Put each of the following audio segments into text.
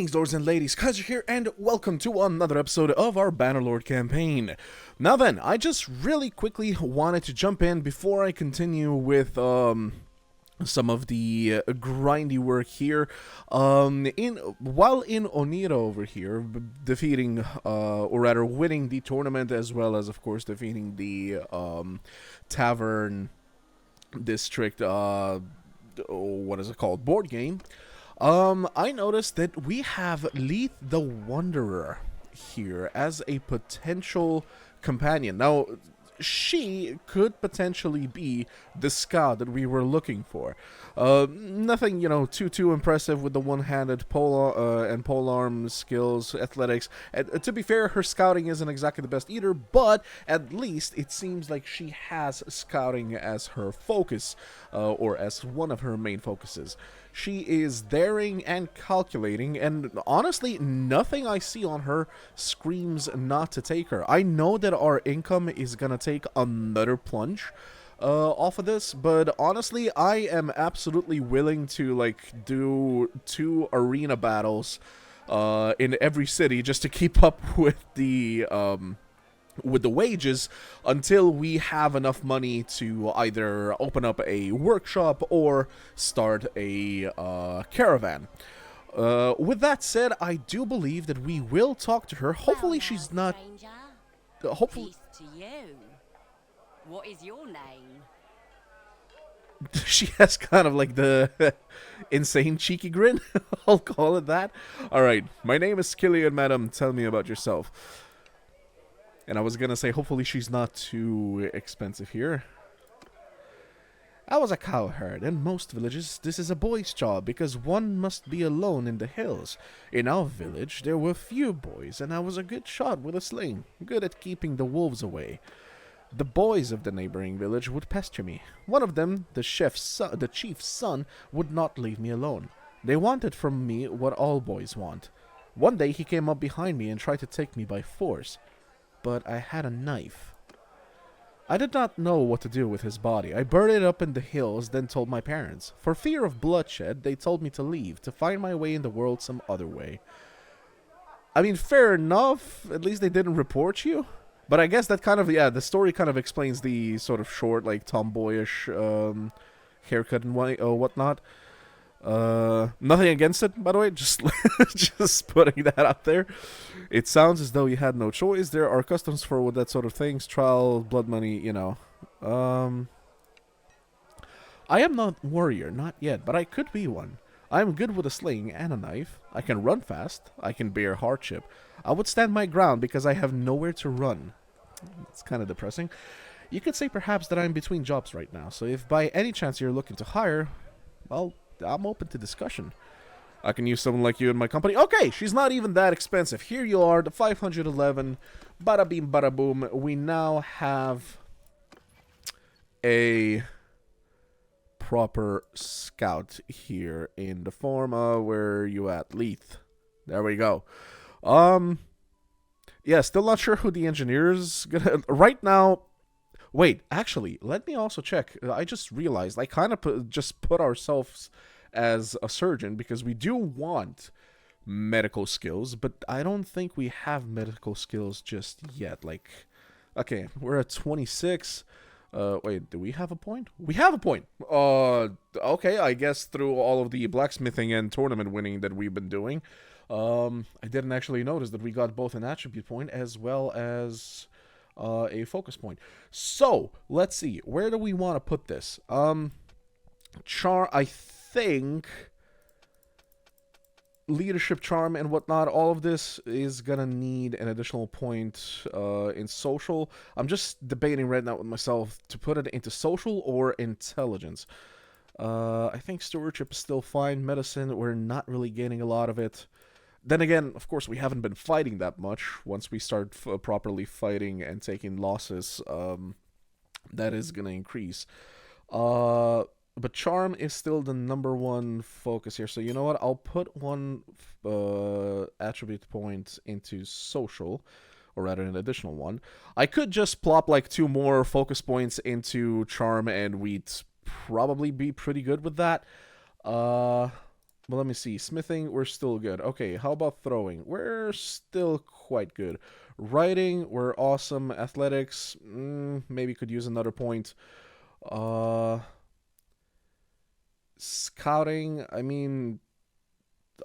Greetings, lords and ladies, Kaiser here, and welcome to another episode of our Bannerlord campaign. Now then, I just really quickly wanted to jump in before I continue with some of the grindy work here. While in Onira over here, defeating, or rather winning the tournament, as well as, of course, defeating the Tavern District, what is it called, board game. I noticed that we have Leith the Wanderer here as a potential companion. Now, she could potentially be the scout that we were looking for. Nothing, too impressive with the one-handed polearm skills, athletics. And, to be fair, her scouting isn't exactly the best either, but at least it seems like she has scouting as her focus, or as one of her main focuses. She is daring and calculating, and honestly, nothing I see on her screams not to take her. I know that our income is gonna take another plunge off of this, but honestly, I am absolutely willing to, do 2 arena battles in every city just to keep up with the wages until we have enough money to either open up a workshop or start a caravan. With that said, I do believe that we will talk to her. Hopefully she's not... Hopefully... Peace to you. What is your name? She has kind of like the insane cheeky grin. I'll call it that. Alright, my name is Cillian, madam. Tell me about yourself. And I was gonna say, hopefully she's not too expensive here. I was a cowherd. In most villages, this is a boy's job, because one must be alone in the hills. In our village, there were few boys, and I was a good shot with a sling, good at keeping the wolves away. The boys of the neighboring village would pester me. One of them, the chief's son, would not leave me alone. They wanted from me what all boys want. One day he came up behind me and tried to take me by force. But I had a knife. I did not know what to do with his body. I buried it up in the hills, then told my parents. For fear of bloodshed, they told me to leave, to find my way in the world some other way. I mean, fair enough. At least they didn't report you. But I guess that kind of, the story kind of explains the sort of short, tomboyish haircut and whatnot. Nothing against it, by the way, just just putting that out there. It sounds as though you had no choice. There are customs for that sort of things, trial, blood money, I am not a warrior, not yet, but I could be one. I am good with a sling and a knife. I can run fast. I can bear hardship. I would stand my ground because I have nowhere to run. It's kind of depressing. You could say perhaps that I'm between jobs right now, so if by any chance you're looking to hire, well, I'm open to discussion. I can use someone like you in my company. Okay, she's not even that expensive. Here you are, the 511. Bada beam, bada boom. We now have a proper scout here in the form of, where are you at? Leith. There we go. Yeah, still not sure who the engineer's gonna... Right now... Wait, actually, let me also check. I just realized I kind of just put ourselves as a surgeon because we do want medical skills, but I don't think we have medical skills just yet. Okay, we're at 26. Wait, do we have a point? We have a point. Okay, I guess through all of the blacksmithing and tournament winning that we've been doing, I didn't actually notice that we got both an attribute point as well as... a focus point. So, let's see. Where do we want to put this? I think... Leadership, charm, and whatnot, all of this is gonna need an additional point in social. I'm just debating right now with myself to put it into social or intelligence. I think stewardship is still fine. Medicine, we're not really gaining a lot of it. Then again, of course, we haven't been fighting that much. Once we start properly fighting and taking losses, that is going to increase. But charm is still the #1 focus here. So you know what? I'll put one attribute point into social, or rather an additional one. I could just plop 2 more focus points into charm, and we'd probably be pretty good with that. Well, let me see. Smithing, we're still good. Okay, how about throwing? We're still quite good. Writing, we're awesome. Athletics, maybe could use another point. Uh, Scouting, I mean,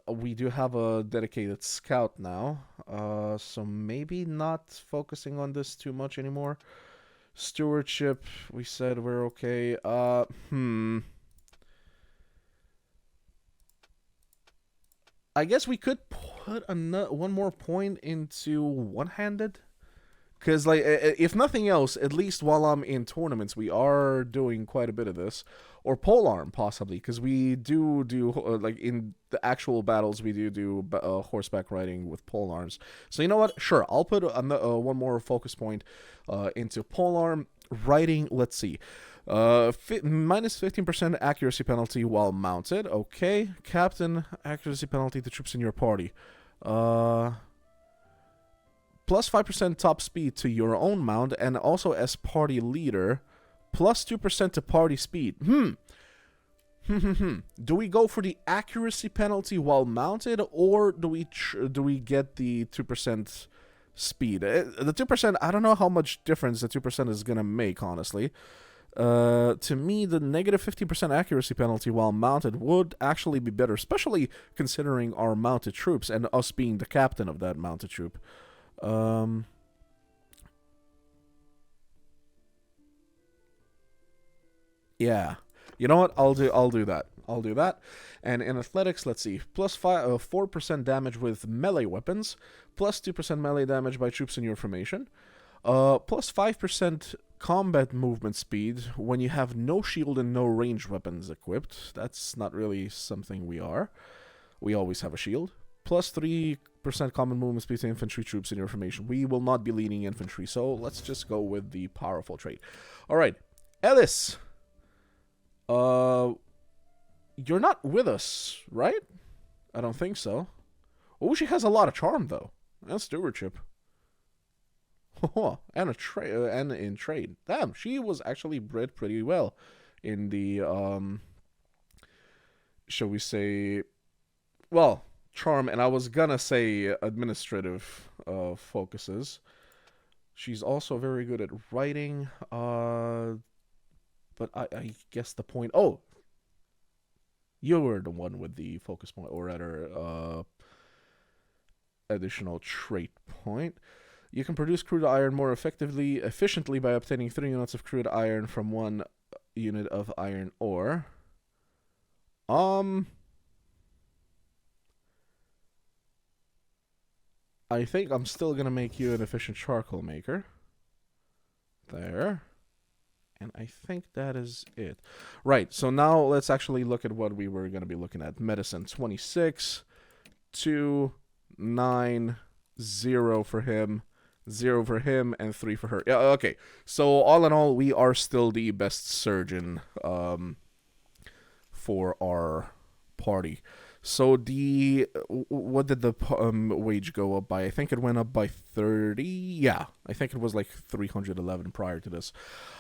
we do have a dedicated scout now. So maybe not focusing on this too much anymore. Stewardship, we said we're okay. I guess we could put one more point into one-handed. Because, like, if nothing else, at least while I'm in tournaments, we are doing quite a bit of this. Or polearm, possibly, because we do, like, in the actual battles, we do horseback riding with polearms. So, you know what? Sure, I'll put one more focus point into polearm. Riding, let's see. Minus 15% accuracy penalty while mounted. Okay. Captain, accuracy penalty to troops in your party. Plus 5% top speed to your own mount, and also as party leader, plus 2% to party speed. Do we go for the accuracy penalty while mounted, or do we get the 2% speed? The 2%, I don't know how much difference the 2% is gonna make, honestly. To me, the negative 15% accuracy penalty while mounted would actually be better, especially considering our mounted troops and us being the captain of that mounted troop. Yeah. You know what? I'll do that. I'll do that. And in athletics, let's see. Plus 4% damage with melee weapons, plus 2% melee damage by troops in your formation. Plus 5% combat movement speed when you have no shield and no ranged weapons equipped. That's not really something we are. We always have a shield. Plus 3% common movement speed to infantry troops in your formation. We will not be leading infantry, so let's just go with the powerful trait. Alright, Ellis. You're not with us, right? I don't think so. Oh, she has a lot of charm, though. And stewardship. And and in trade. Damn, she was actually bred pretty well in the, shall we say, well, charm, and I was gonna say administrative focuses. She's also very good at writing, but I guess the point... Oh! You were the one with the focus point, or rather, additional trait point. You can produce crude iron more efficiently by obtaining 3 units of crude iron from 1 unit of iron ore. I think I'm still gonna make you an efficient charcoal maker. There. And I think that is it. Right, so now let's actually look at what we were gonna be looking at. Medicine, 26, 2, 9, 0 for him, 0 for him, and 3 for her. Yeah, okay. So all in all, we are still the best surgeon for our party. So what did the wage go up by? I think it went up by 30. Yeah, I think it was like 311 prior to this.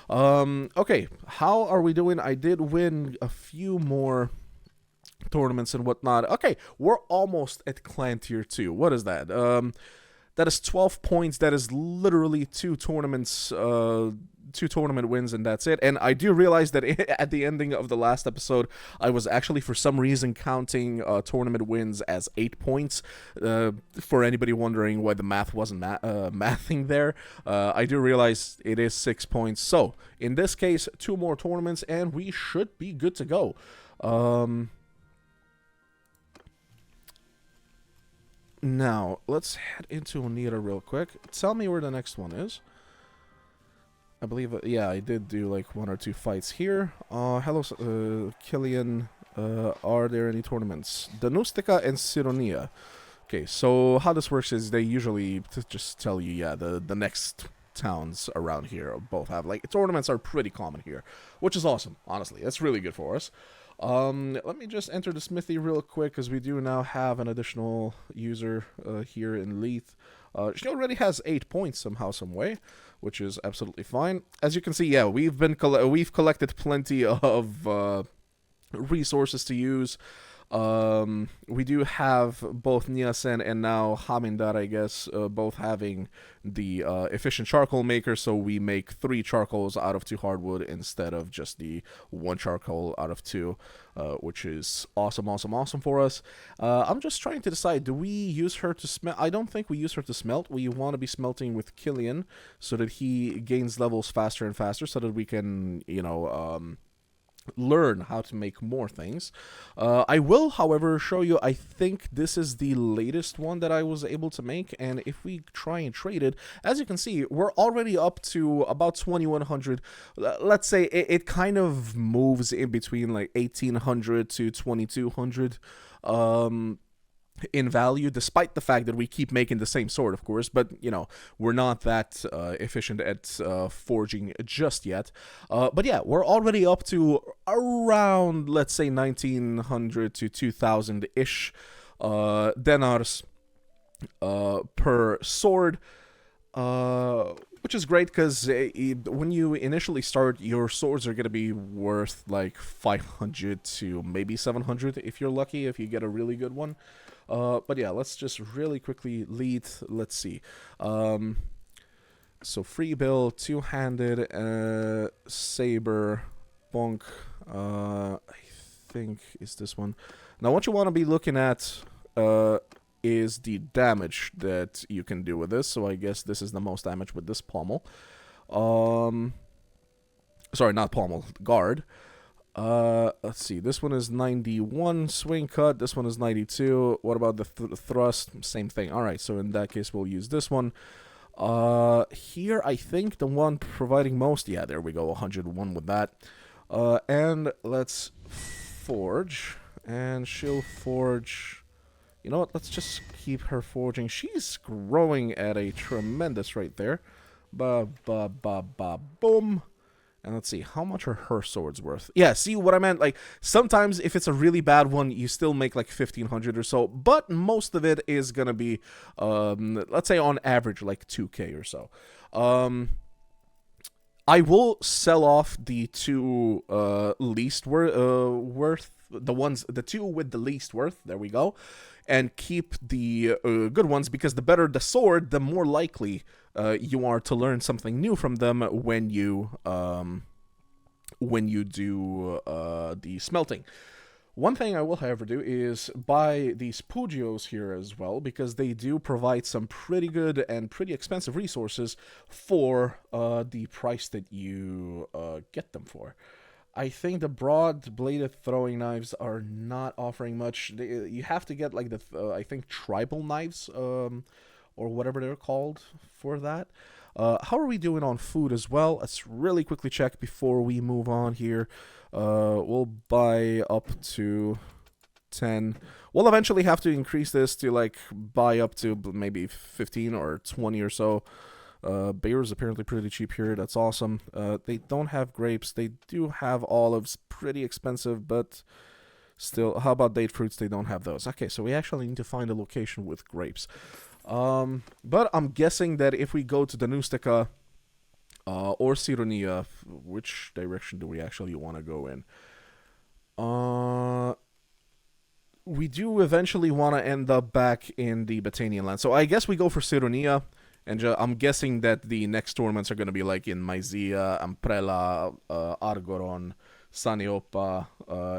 Okay, how are we doing? I did win a few more tournaments and whatnot. Okay, we're almost at clan tier 2. What is that? That is 12 points. That is literally 2 tournaments, 2 tournament wins, and that's it. And I do realize that at the ending of the last episode, I was actually, for some reason, counting tournament wins as 8 points. For anybody wondering why the math wasn't mathing there, I do realize it is 6 points. So, in this case, 2 more tournaments, and we should be good to go. Now, let's head into Onira real quick. Tell me where the next one is. I believe, yeah, I did do like 1 or 2 fights here. Hello, Cillian. Are there any tournaments? Danustica and Sironia. Okay, so how this works is they usually just tell you, yeah, the next towns around here both have, like, tournaments are pretty common here, which is awesome, honestly. That's really good for us. Let me just enter the smithy real quick, because we do now have an additional user here in Leith. She already has 8 points somehow, some way, which is absolutely fine. As you can see, yeah, we've collected plenty of resources to use. We do have both Niasen and now Hamindar, I guess, both having the efficient charcoal maker, so we make 3 charcoals out of 2 hardwood instead of just the 1 charcoal out of 2, which is awesome, awesome, awesome for us. I'm just trying to decide, do we use her to smelt? I don't think we use her to smelt. We want to be smelting with Cillian so that he gains levels faster and faster so that we can, learn how to make more things. I will, however, show you, I think this is the latest one that I was able to make, and if we try and trade it, as you can see, we're already up to about 2100. Let's say it kind of moves in between like 1800 to 2200 in value, despite the fact that we keep making the same sword, of course, but, we're not that efficient at forging just yet. But yeah, we're already up to around, let's say, 1900 to 2000-ish denars per sword, which is great because when you initially start, your swords are going to be worth like 500 to maybe 700 if you're lucky, if you get a really good one. But yeah, let's just really quickly lead. Let's see. So free bill, 2-handed, saber, bonk. I think is this one. Now, what you want to be looking at is the damage that you can do with this. So I guess this is the most damage with this pommel. Sorry, not pommel, guard. Let's see. This one is 91 swing cut. This one is 92. What about the thrust? Same thing. All right. So in that case, we'll use this one. Here, I think the one providing most. Yeah, there we go. 101 with that. And let's forge. And she'll forge. You know what? Let's just keep her forging. She's growing at a tremendous rate there. Ba ba ba ba boom. And let's see, how much are her swords worth? Yeah, see what I meant? Like, sometimes if it's a really bad one, you still make like 1500 or so, but most of it is gonna be, let's say on average, like 2k or so. I will sell off the 2 least worth, the 2 with the least worth, there we go, and keep the good ones, because the better the sword, the more likely you are to learn something new from them when you do the smelting. One thing I will, however, do is buy these Pugios here as well, because they do provide some pretty good and pretty expensive resources for the price that you get them for. I think the broad-bladed throwing knives are not offering much. You have to get like the I think tribal knives, or whatever they're called for that. How are we doing on food as well? Let's really quickly check before we move on here. We'll buy up to 10. We'll eventually have to increase this to like buy up to maybe 15 or 20 or so. Beer is apparently pretty cheap here. That's awesome. They don't have grapes. They do have olives. Pretty expensive, but still. How about date fruits? They don't have those. Okay, so we actually need to find a location with grapes. But I'm guessing that if we go to Danustica or Sironia, which direction do we actually want to go in? We do eventually want to end up back in the Batanian land. So I guess we go for Sironia. And I'm guessing that the next tournaments are going to be like in Maizia, Amprela, Argoron, Saniopa,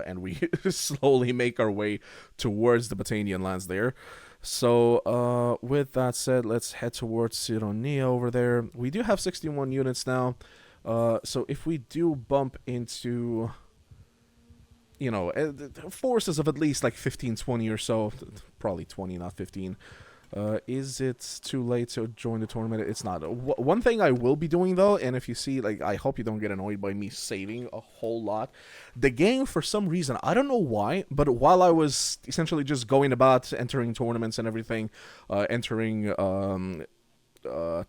and we slowly make our way towards the Batanian lands there. So, with that said, let's head towards Sironia over there. We do have 61 units now. So if we do bump into, forces of at least like 15, 20 or so, probably 20, not 15. Is it too late to join the tournament? It's not. One thing I will be doing, though, and if you see, like, I hope you don't get annoyed by me saving a whole lot. The game, for some reason, I don't know why, but while I was essentially just going about entering tournaments and everything, entering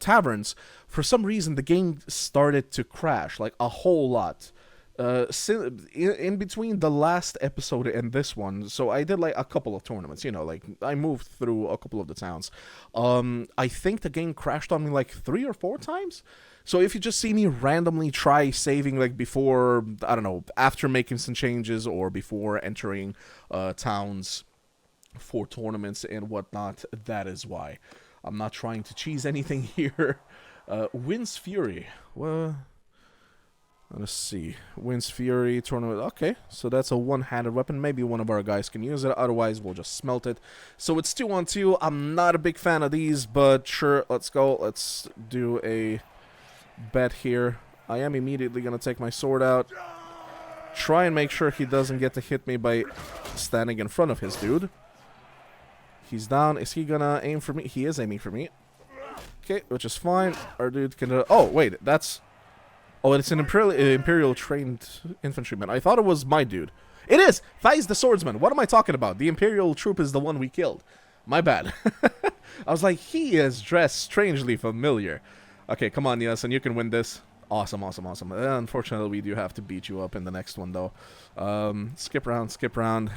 taverns, for some reason, the game started to crash, like, a whole lot. In between the last episode and this one, so I did like a couple of tournaments, you know, like I moved through a couple of the towns. I think the game crashed on me like 3 or 4 times. So if you just see me randomly try saving like before, I don't know, after making some changes or before entering towns for tournaments and whatnot, that is why. I'm not trying to cheese anything here. Wind's Fury. Well, let's see. Wind's Fury tournament. Okay, so that's a one-handed weapon. Maybe one of our guys can use it. Otherwise, we'll just smelt it. So it's 2-on-2. I'm not a big fan of these, but sure, let's go. Let's do a bet here. I am immediately going to take my sword out. Try and make sure he doesn't get to hit me by standing in front of his dude. He's down. Is he going to aim for me? He is aiming for me. Okay, which is fine. Our dude can... oh, wait, that's... Oh, it's an Imperial trained infantryman. I thought it was my dude. It is! Thais the swordsman. What am I talking about? The Imperial troop is the one we killed. My bad. I was like, he is dressed strangely familiar. Okay, come on, yes, and you can win this. Awesome, awesome, awesome. Unfortunately, we do have to beat you up in the next one, though. Skip round, skip round.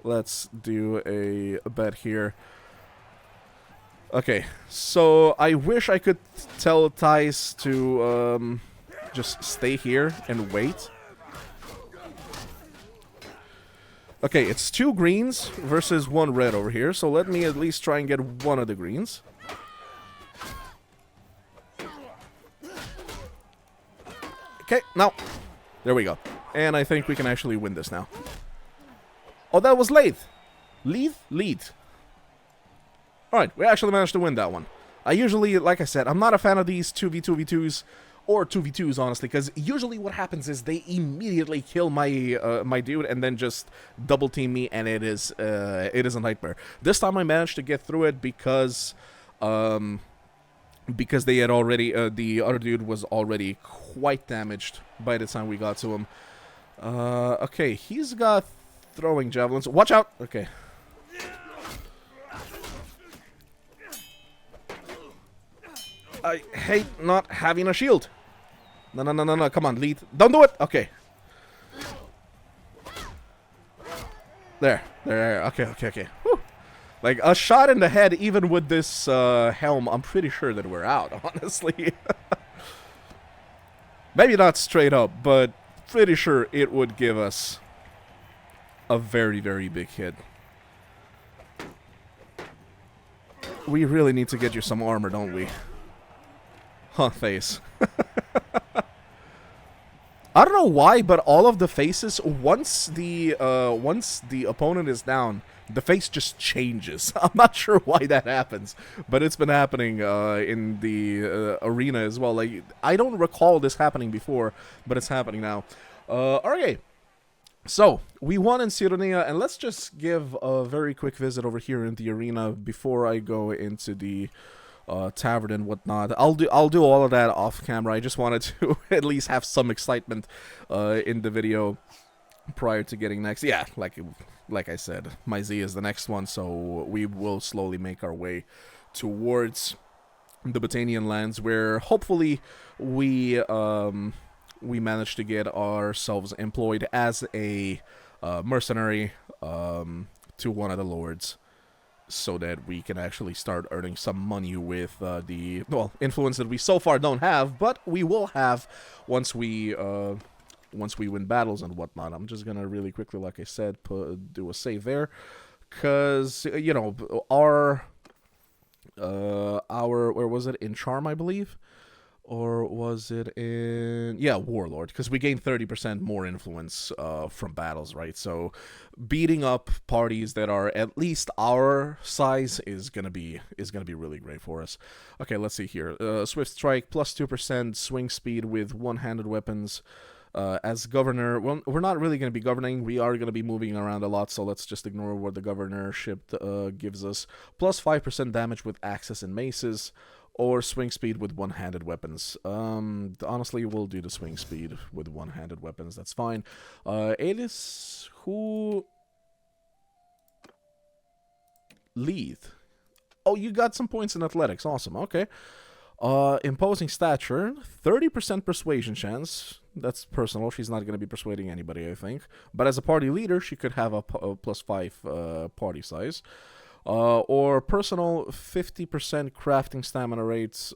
Let's do a bet here. Okay, so I wish I could tell Thais to... just stay here and wait. Okay, it's 2 greens versus 1 red over here, so let me at least try and get one of the greens. Okay, now, there we go. And I think we can actually win this now. Oh, that was late. Lead. Alright, we actually managed to win that one. I usually, like I said, I'm not a fan of these 2v2v2s. Or 2v2s, honestly, because usually what happens is they immediately kill my my dude and then just double team me, and it is a nightmare. This time I managed to get through it because they had already the other dude was already quite damaged by the time we got to him. Okay, he's got throwing javelins. Watch out! Okay. I hate not having a shield. No. Come on, lead. Don't do it. Okay. There. Okay. Whew. Like, a shot in the head, even with this helm, I'm pretty sure that we're out, honestly. Maybe not straight up, but pretty sure it would give us a very, very big hit. We really need to get you some armor, don't we? Huh, face. I don't know why, but all of the faces, once the opponent is down, the face just changes. I'm not sure why that happens, but it's been happening in the arena as well. Like, I don't recall this happening before, but it's happening now. Okay. So, we won in Cillian, and let's just give a very quick visit over here in the arena before I go into the tavern and whatnot. I'll do all of that off camera. I just wanted to at least have some excitement in the video prior to getting next. Yeah, like I said, my Z is the next one, so we will slowly make our way towards the Botanian lands, where hopefully we manage to get ourselves employed as a mercenary to one of the lords, so that we can actually start earning some money with the, well, influence that we so far don't have, but we will have once we win battles and whatnot. I'm just gonna really quickly, like I said, do a save there, because, you know, our where was it, in Charm, I believe? Or was it in... Yeah, Warlord, because we gain 30% more influence from battles, right? So beating up parties that are at least our size is gonna be really great for us. Okay, let's see here. Swift Strike, plus 2% swing speed with one-handed weapons. As governor, well, we're not really going to be governing. We are going to be moving around a lot, so let's just ignore what the governorship gives us. Plus 5% damage with axes and maces, or swing speed with one-handed weapons. Honestly, we'll do the swing speed with one-handed weapons. That's fine. It is who... Leith. Oh, you got some points in athletics. Awesome. Okay. Imposing stature, 30% persuasion chance. That's personal. She's not going to be persuading anybody, I think. But as a party leader, she could have a +5 party size. Or personal 50% crafting stamina rates.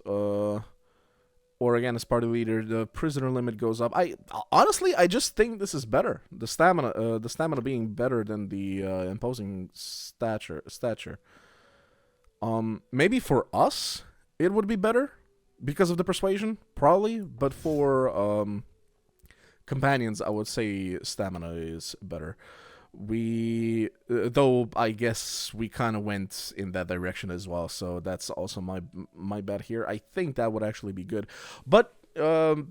Or again, as party leader, the prisoner limit goes up. Honestly, I just think this is better. The stamina being better than the imposing stature. Maybe for us, it would be better because of the persuasion, probably. But for companions, I would say stamina is better. Though I guess we kind of went in that direction as well, so that's also my bet here. I think that would actually be good, but no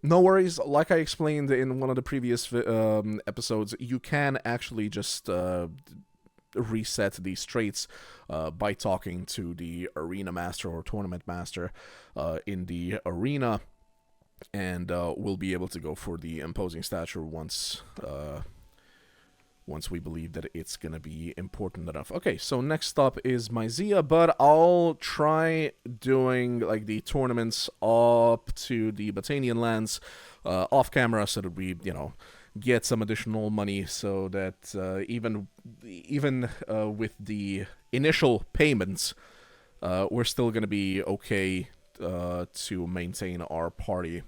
worries. Like I explained in one of the previous episodes, you can actually just reset these traits by talking to the arena master or tournament master in the arena, and we'll be able to go for the imposing stature once we believe that it's going to be important enough. Okay, so next up is Myzia, but I'll try doing like the tournaments up to the Botanian lands off camera so that we, get some additional money so that even with the initial payments, we're still going to be okay to maintain our party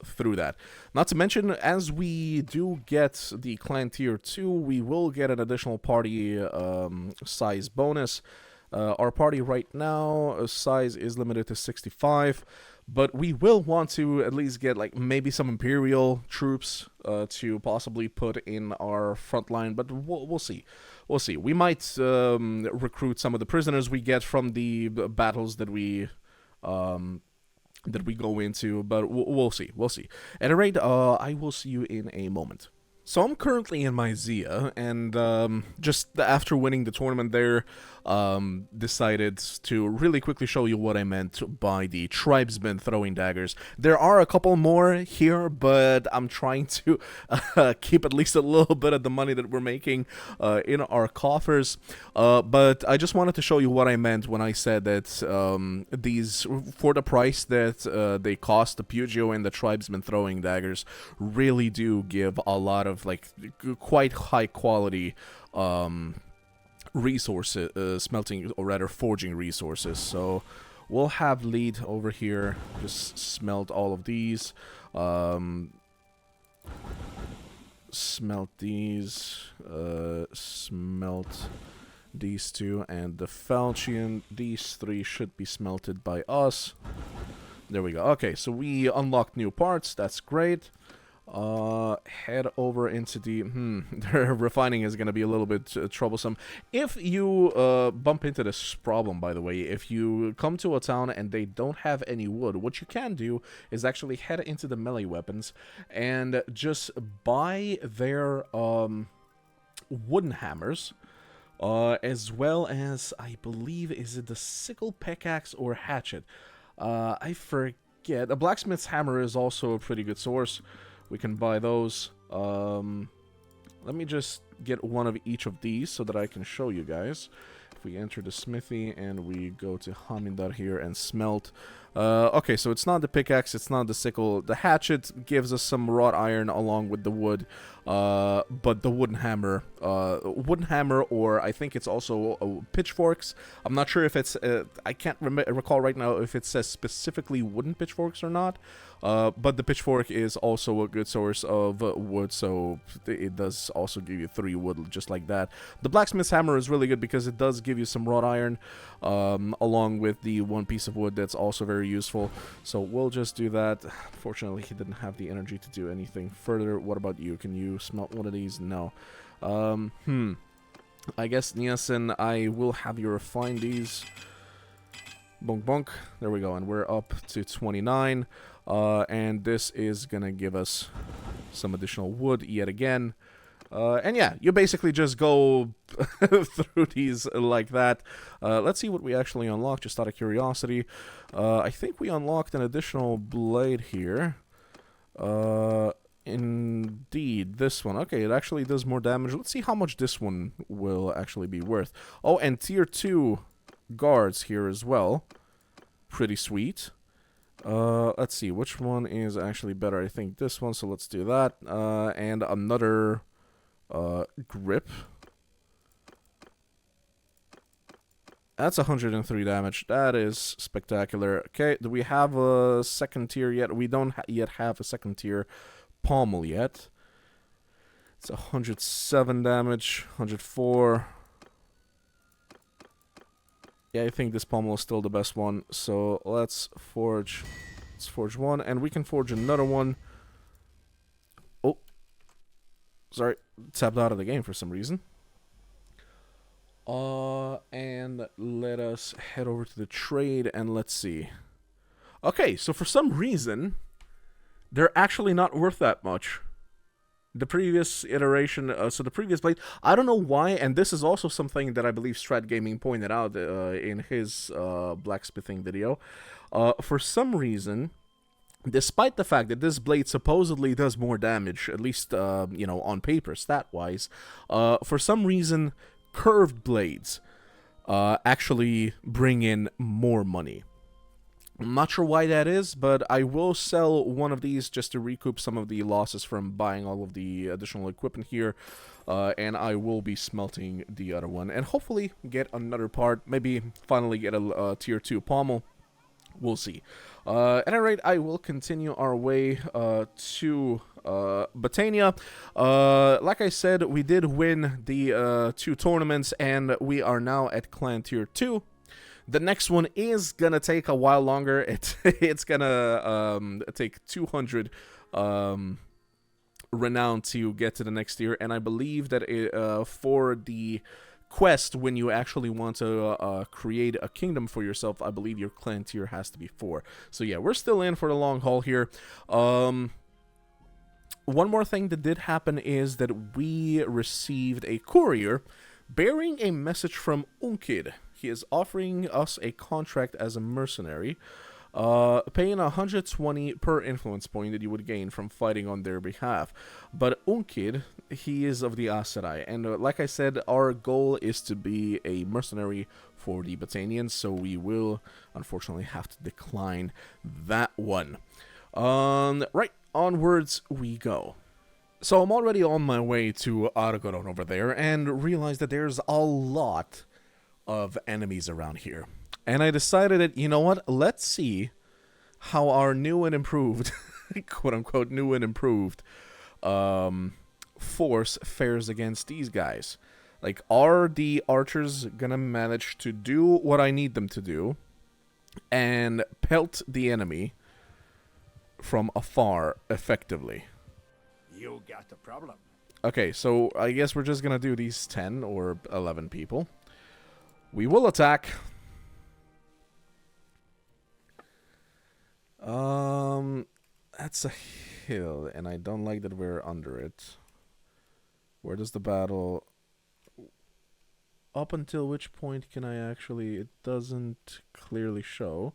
through that. Not to mention, as we do get the clan tier 2, we will get an additional party size bonus. Our party right now size is limited to 65, but we will want to at least get like maybe some Imperial troops to possibly put in our front line, but we'll see. We'll see. We might recruit some of the prisoners we get from the battles that we go into, but we'll see. We'll see. At any rate, I will see you in a moment. So I'm currently in Myzia, and just after winning the tournament there, decided to really quickly show you what I meant by the tribesmen throwing daggers. There are a couple more here, but I'm trying to keep at least a little bit of the money that we're making in our coffers. But I just wanted to show you what I meant when I said that these, for the price that they cost, the Pugio and the tribesmen throwing daggers really do give a lot of like quite high quality resources, smelting or rather forging resources. So we'll have lead over here just smelt all of these, smelt these, smelt these two, and the falchion. These three should be smelted by us. There we go. Okay, so we unlocked new parts. That's great. Head over into the their refining is going to be a little bit troublesome. If you bump into this problem, by the way, if you come to a town and they don't have any wood, what you can do is actually head into the melee weapons and just buy their wooden hammers, as well as, I believe, is it the sickle, pickaxe, or hatchet? I forget. A blacksmith's hammer is also a pretty good source. We can buy those. Let me just get one of each of these so that I can show you guys. If we enter the smithy and we go to Hamindar here and smelt. Okay, so it's not the pickaxe, it's not the sickle. The hatchet gives us some wrought iron along with the wood. But the wooden hammer, or I think it's also pitchforks. I'm not sure if it's, I can't recall right now if it says specifically wooden pitchforks or not. But the pitchfork is also a good source of wood, so it does also give you 3 wood, just like that. The blacksmith's hammer is really good because it does give you some wrought iron, along with the 1 piece of wood that's also very useful. So we'll just do that. Fortunately, he didn't have the energy to do anything further. What about you? Can you smelt one of these? No. I guess, Niasen, I will have you refine these. Bonk, bonk. There we go, and we're up to 29. And this is gonna give us some additional wood yet again. And yeah, you basically just go through these like that. Let's see what we actually unlocked, just out of curiosity. I think we unlocked an additional blade here. Indeed, this one. Okay, it actually does more damage. Let's see how much this one will actually be worth. Oh, and tier 2 guards here as well. Pretty sweet. Let's see, which one is actually better? I think this one, so let's do that. And another grip. That's 103 damage. That is spectacular. Okay, do we have a second tier yet? We don't yet have a second tier pommel yet. It's 107 damage, 104. Yeah, I think this pommel is still the best one. So let's forge one, and we can forge another one. Oh, sorry, tapped out of the game for some reason. And let us head over to the trade, and let's see. Okay, so for some reason, they're actually not worth that much. The previous iteration, so the previous blade, I don't know why, and this is also something that I believe Strat Gaming pointed out in his blacksmithing video. For some reason, despite the fact that this blade supposedly does more damage, at least, you know, on paper, stat-wise, for some reason, curved blades actually bring in more money. I'm not sure why that is, but I will sell one of these just to recoup some of the losses from buying all of the additional equipment here, and I will be smelting the other one, and hopefully get another part, maybe finally get a tier 2 pommel. We'll see. At any rate, I will continue our way to Botania. Like I said, we did win the 2 tournaments, and we are now at Clan Tier 2. The next one is gonna take a while longer. It's gonna take 200 renown to get to the next tier, and I believe that for the quest, when you actually want to create a kingdom for yourself, I believe your clan tier has to be 4. So yeah, we're still in for the long haul here. One more thing that did happen is that we received a courier bearing a message from Unkid. He is offering us a contract as a mercenary, paying 120 per influence point that you would gain from fighting on their behalf. But Unkid, he is of the Aes Sedai, and like I said, our goal is to be a mercenary for the Botanians, so we will unfortunately have to decline that one. Right, onwards we go. So I'm already on my way to Argoron over there, and realize that there's a lot of enemies around here. And I decided that, you know what, let's see how our new and improved, quote-unquote, new and improved force fares against these guys. Like, are the archers gonna manage to do what I need them to do and pelt the enemy from afar effectively? You got the problem. Okay, so I guess we're just gonna do these 10 or 11 people. We will attack. That's a hill, and I don't like that we're under it. Where does the battle... Up until which point can I actually... It doesn't clearly show.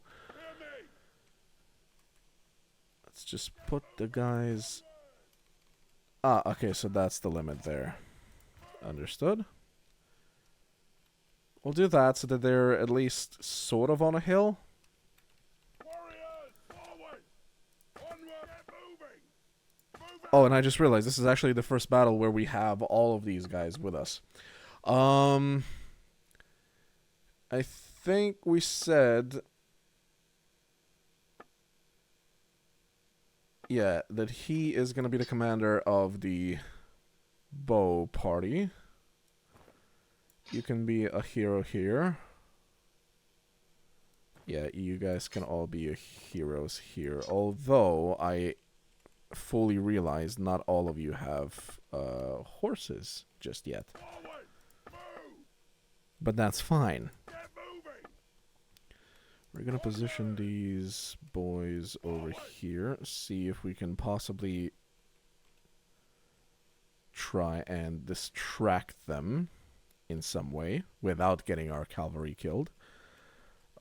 Let's just put the guys... Ah, okay, so that's the limit there. Understood. We'll do that so that they're at least sort of on a hill. Oh, and I just realized this is actually the first battle where we have all of these guys with us. I think we said... Yeah, that he is going to be the commander of the bow party. You can be a hero here. Yeah, you guys can all be heroes here. Although, I fully realize not all of you have horses just yet. But that's fine. We're going to position these boys over here. See if we can possibly try and distract them in some way without getting our cavalry killed.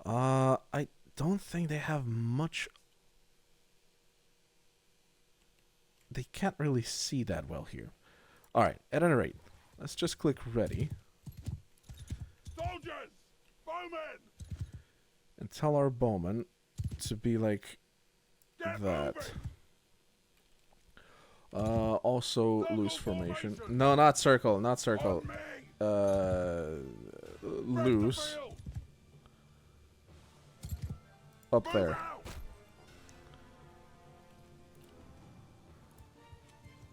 I don't think they have much... They can't really see that well here. Alright, at any rate, let's just click ready. Soldiers! Bowmen! And tell our bowmen to be like that. Also loose formation. No, not circle, not circle. Loose. Up there.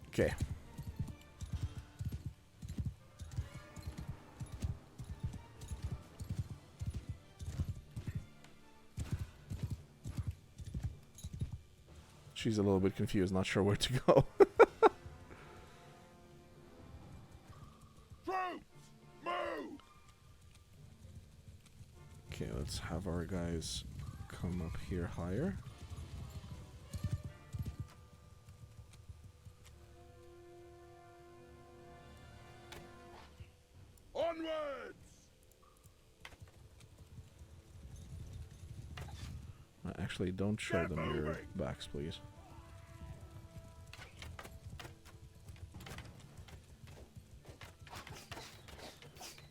Okay. She's a little bit confused, not sure where to go. Okay, let's have our guys come up here higher. Onwards! Actually, don't show them your backs, please.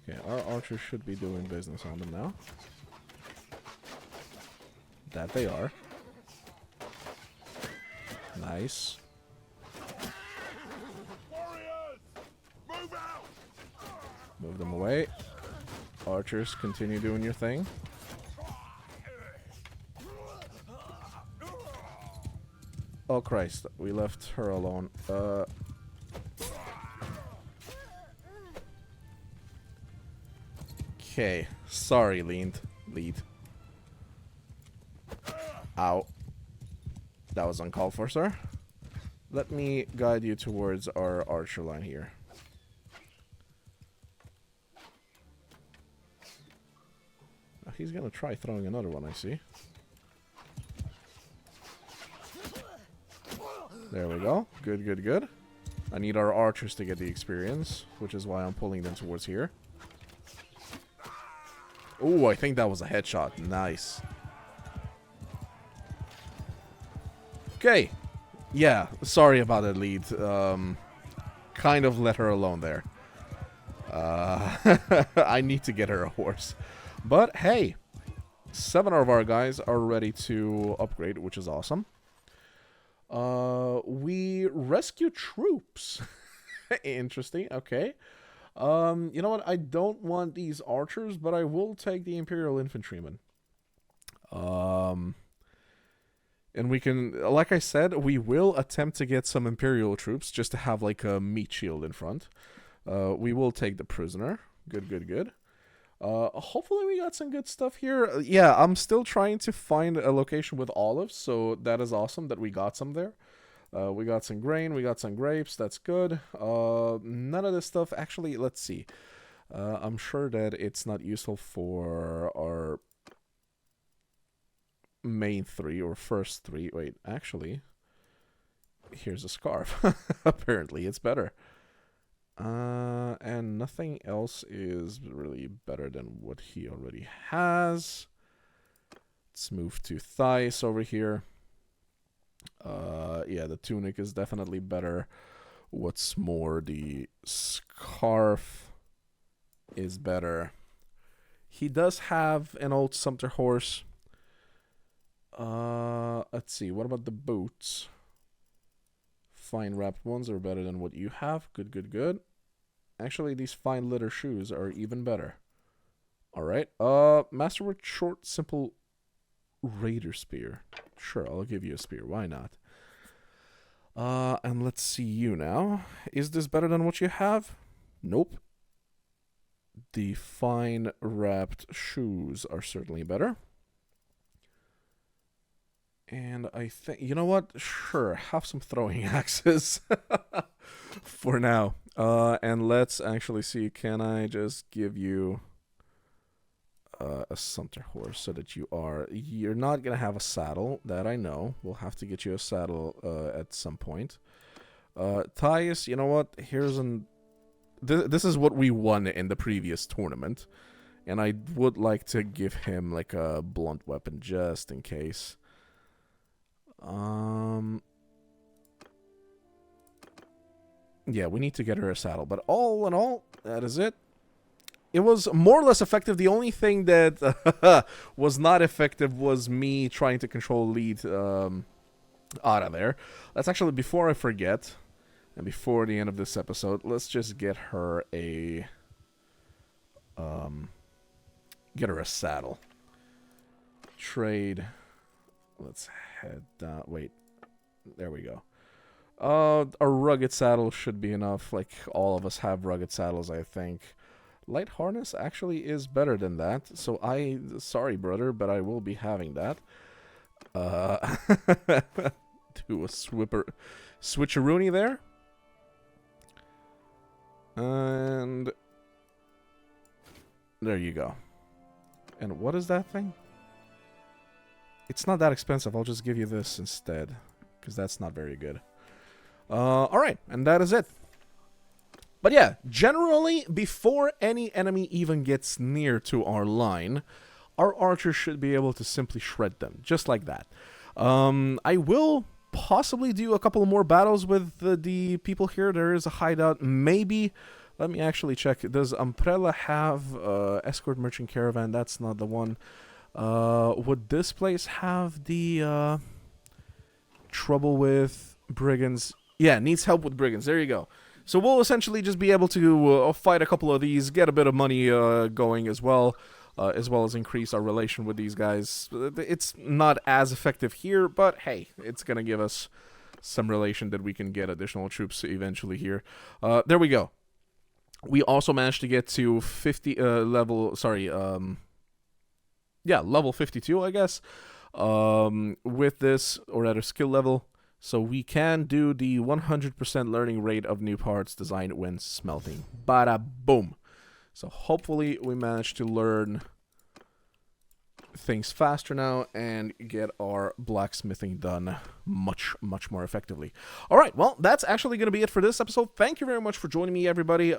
Okay, our archers should be doing business on them now. That they are. Nice. Warriors! Move out! Move them away. Archers, continue doing your thing. Oh Christ, we left her alone. Okay, sorry, lead. Ow. That was uncalled for, sir. Let me guide you towards our archer line here. He's gonna try throwing another one, I see. There we go. Good, good, good. I need our archers to get the experience, which is why I'm pulling them towards here. Oh, I think that was a headshot. Nice. Okay. Yeah, sorry about that, lead. Kind of let her alone there. I need to get her a horse. But hey, 7 of our guys are ready to upgrade, which is awesome. We rescue troops. Interesting, okay. You know what? I don't want these archers, but I will take the Imperial Infantrymen. And we can, like I said, we will attempt to get some Imperial troops just to have like a meat shield in front. We will take the prisoner. Good, good, good. Hopefully we got some good stuff here. Yeah, I'm still trying to find a location with olives, so that is awesome that we got some there. We got some grain, we got some grapes, that's good. None of this stuff, actually, let's see. I'm sure that it's not useful for our main 3 or first 3. Wait, actually, here's a scarf. Apparently, it's better. And nothing else is really better than what he already has. Let's move to thighs over here. Yeah, the tunic is definitely better. What's more, the scarf is better. He does have an old sumpter horse. Let's see, what about the boots? Fine wrapped ones are better than what you have. Good, good, good. Actually, these fine leather shoes are even better. Alright. Masterwork short, simple raider spear. Sure, I'll give you a spear. Why not? And let's see you now. Is this better than what you have? Nope. The fine wrapped shoes are certainly better. And I think, you know what? Sure, have some throwing axes for now. And let's actually see, can I just give you a sumpter horse so that you're not going to have a saddle, that I know. We'll have to get you a saddle at some point. Tyus, you know what? This is what we won in the previous tournament. And I would like to give him like a blunt weapon just in case. Yeah, we need to get her a saddle. But all in all, that is it. It was more or less effective. The only thing that was not effective was me trying to control lead out of there. Let's actually, before I forget, and before the end of this episode, let's just get her a saddle. Trade. Let's head down. Wait, there we go. A rugged saddle should be enough. Like, all of us have rugged saddles, I think. Light harness actually is better than that. So sorry, brother, but I will be having that. Do a switcheroony there. And there you go. And what is that thing? It's not that expensive. I'll just give you this instead, because that's not very good. Alright, and that is it. But yeah, generally, before any enemy even gets near to our line, our archers should be able to simply shred them, just like that. I will possibly do a couple more battles with the people here. There is a hideout, maybe. Let me actually check. Does Umbrella have escort merchant caravan? That's not the one. Would this place have the trouble with brigands? Yeah, needs help with brigands. There you go. So we'll essentially just be able to fight a couple of these, get a bit of money going as well as increase our relation with these guys. It's not as effective here, but hey, it's going to give us some relation that we can get additional troops eventually here. There we go. We also managed to get to 50 level, sorry, level 52, I guess, with this, or rather skill level. So we can do the 100% learning rate of new parts designed when smelting. Bada boom. So hopefully we manage to learn things faster now and get our blacksmithing done much more effectively. All right, well, that's actually going to be it for this episode. Thank you very much for joining me, everybody.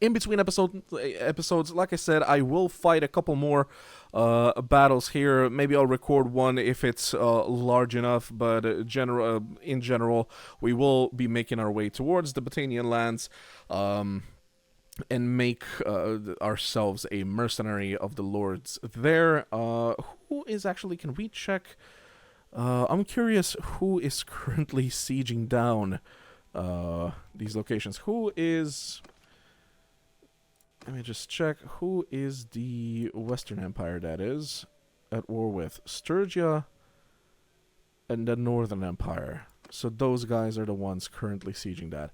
In between episodes, like I said, I will fight a couple more battles here. Maybe I'll record one if it's large enough, but in general, we will be making our way towards the Botanian lands and make ourselves a mercenary of the lords there. Who is actually, can we check? I'm curious who is currently sieging down these locations. Who is... Let me just check. Who is the Western Empire that is at war with? Sturgia and the Northern Empire. So those guys are the ones currently sieging that.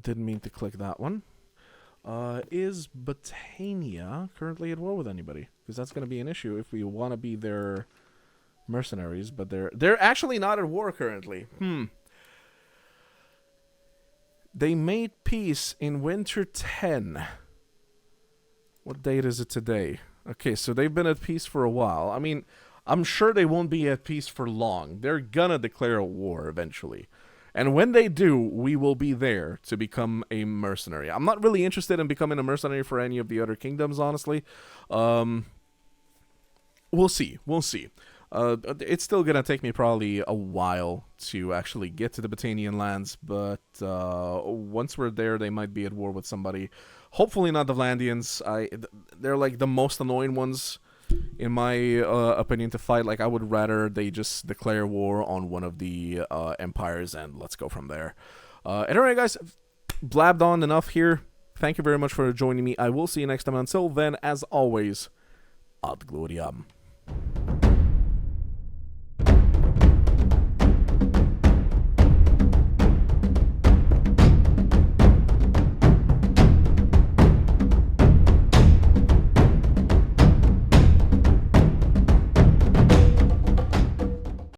Didn't mean to click that one. Is Botania currently at war with anybody? Because that's going to be an issue if we want to be their mercenaries. But they're actually not at war currently. They made peace in Winter 10. What date is it today? Okay, so they've been at peace for a while. I mean, I'm sure they won't be at peace for long. They're gonna declare a war eventually. And when they do, we will be there to become a mercenary. I'm not really interested in becoming a mercenary for any of the other kingdoms, honestly. We'll see. We'll see. It's still gonna take me probably a while to actually get to the Botanian lands, but once we're there, they might be at war with somebody. Hopefully not the Vlandians. They're like the most annoying ones, in my opinion, to fight. Like, I would rather they just declare war on one of the empires and let's go from there. Anyway, guys, blabbed on enough here. Thank you very much for joining me. I will see you next time. Until then, as always, ad gloriam.